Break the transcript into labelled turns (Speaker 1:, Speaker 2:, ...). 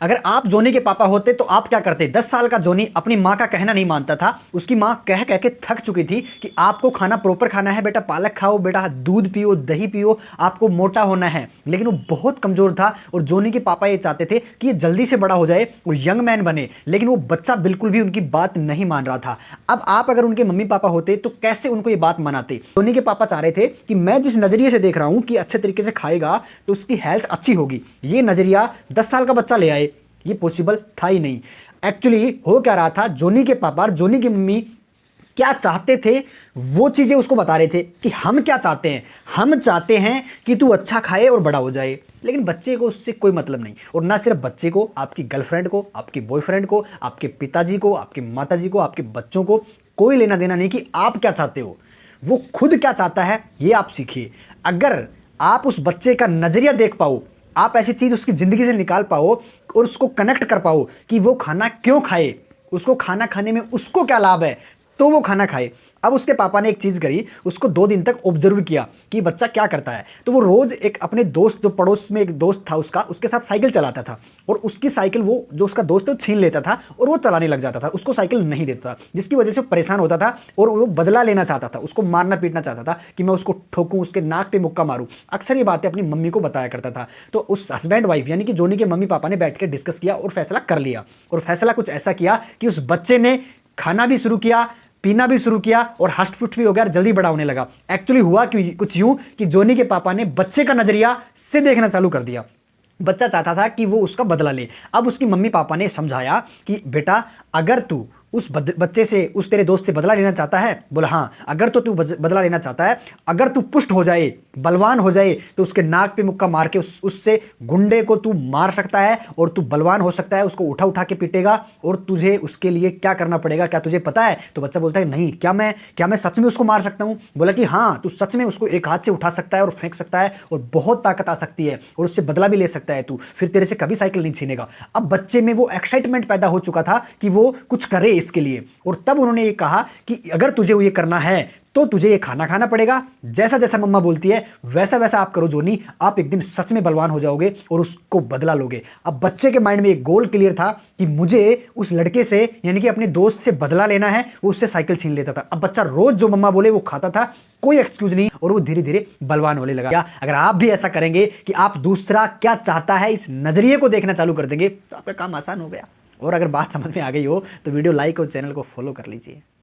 Speaker 1: अगर आप जोनी के पापा होते तो आप क्या करते? 10 साल का जोनी अपनी माँ का कहना नहीं मानता था। उसकी माँ कह कह के थक चुकी थी कि आपको खाना प्रॉपर खाना है बेटा, पालक खाओ बेटा, दूध पियो, दही पियो, आपको मोटा होना है। लेकिन वो बहुत कमजोर था और जोनी के पापा ये चाहते थे कि ये जल्दी से बड़ा हो जाए और यंग मैन बने, लेकिन वो बच्चा बिल्कुल भी उनकी बात नहीं मान रहा था। अब आप अगर उनके मम्मी पापा होते तो कैसे उनको ये बात मनाते? जोनी के पापा चाह रहे थे कि मैं जिस नजरिए से देख रहा हूं कि अच्छे तरीके से खाएगा तो उसकी हेल्थ अच्छी होगी, ये नजरिया 10 साल का बच्चा ले आए, ये पॉसिबल था ही नहीं। एक्चुअली हो क्या रहा था, जोनी के पापा और जोनी की मम्मी क्या चाहते थे वो चीजें उसको बता रहे थे कि हम क्या चाहते हैं, हम चाहते हैं कि तू अच्छा खाए और बड़ा हो जाए। लेकिन बच्चे को उससे कोई मतलब नहीं। और ना सिर्फ बच्चे को, आपकी गर्लफ्रेंड को, आपके बॉयफ्रेंड को, आपके पिताजी को, आपके माताजी को, आपके बच्चों को कोई लेना देना नहीं कि आप क्या चाहते हो। वो खुद क्या चाहता है ये आप सीखिए। अगर आप उस बच्चे का नजरिया देख पाओ, आप ऐसी चीज उसकी जिंदगी से निकाल पाओ और उसको कनेक्ट कर पाओ कि वो खाना क्यों खाए, उसको खाना खाने में उसको क्या लाभ है, तो वो खाना खाए। अब उसके पापा ने एक चीज करी, उसको 2 दिन तक ऑब्जर्व किया कि बच्चा क्या करता है। तो वो रोज एक अपने दोस्त, जो पड़ोस में एक दोस्त था उसका, उसके साथ साइकिल चलाता था और उसकी साइकिल वो जो उसका दोस्त है छीन लेता था और वो चलाने लग जाता था, उसको साइकिल नहीं देता था, जिसकी वजह से वो परेशान होता था और वो बदला लेना चाहता था, उसको मारना पीटना चाहता था कि मैं उसको ठोकूं, उसके नाक पे मुक्का मारूं। अक्सर ये बातें अपनी मम्मी को बताया करता था। तो उस हस्बैंड वाइफ यानी कि जोनी के मम्मी पापा ने बैठ के डिस्कस किया और फैसला कर लिया। और फैसला कुछ ऐसा किया कि उस बच्चे ने खाना भी शुरू किया, पीना भी शुरू किया और हष्ट पुष्ट भी हो गया, जल्दी बड़ा होने लगा। एक्चुअली हुआ कुछ यूं कि जोनी के पापा ने बच्चे का नजरिया से देखना चालू कर दिया। बच्चा चाहता था कि वो उसका बदला ले। अब उसकी मम्मी पापा ने समझाया कि बेटा अगर तू उस बच्चे से, उस तेरे दोस्त से बदला लेना चाहता है, बोला हाँ, अगर तो तू बदला लेना चाहता है, अगर तू पुष्ट हो जाए, बलवान हो जाए, तो उसके नाक पे मुक्का मार के उससे गुंडे को तू मार सकता है और तू बलवान हो सकता है, उसको उठा उठा के पीटेगा। और तुझे उसके लिए क्या करना पड़ेगा, क्या तुझे पता है? तो बच्चा बोलता है नहीं, क्या मैं सच में उसको मार सकता हूं? बोला कि हाँ, तू सच में उसको एक हाथ से उठा सकता है और फेंक सकता है और बहुत ताकत आ सकती है और उससे बदला भी ले सकता है तू, फिर तेरे से कभी साइकिल नहीं छीनेगा। अब बच्चे में वो एक्साइटमेंट पैदा हो चुका था कि वो कुछ करे इसके लिए। और तब उन्होंने ये कहा कि अगर तुझे ये करना है तो तुझे ये खाना खाना पड़ेगा, जैसा जैसा मम्मा बोलती है वैसा वैसा आप करो जोनी, आप एक दिन सच में बलवान हो जाओगे और उसको बदला लोगे। अब बच्चे के माइंड में एक गोल क्लियर था कि मुझे उस लड़के से यानी कि अपने दोस्त से बदला लेना है। वो उससे साइकिल छीन लेता था। अब बच्चा रोज जो मम्मा बोले वो खाता था, कोई एक्सक्यूज नहीं, और वो धीरे धीरे बलवान होने लगा। क्या अगर आप भी ऐसा करेंगे कि आप दूसरा क्या चाहता है इस नजरिए को देखना चालू कर देंगे तो आपका काम आसान हो गया। और अगर बात समझ में आ गई हो तो वीडियो लाइक और चैनल को फॉलो कर लीजिए।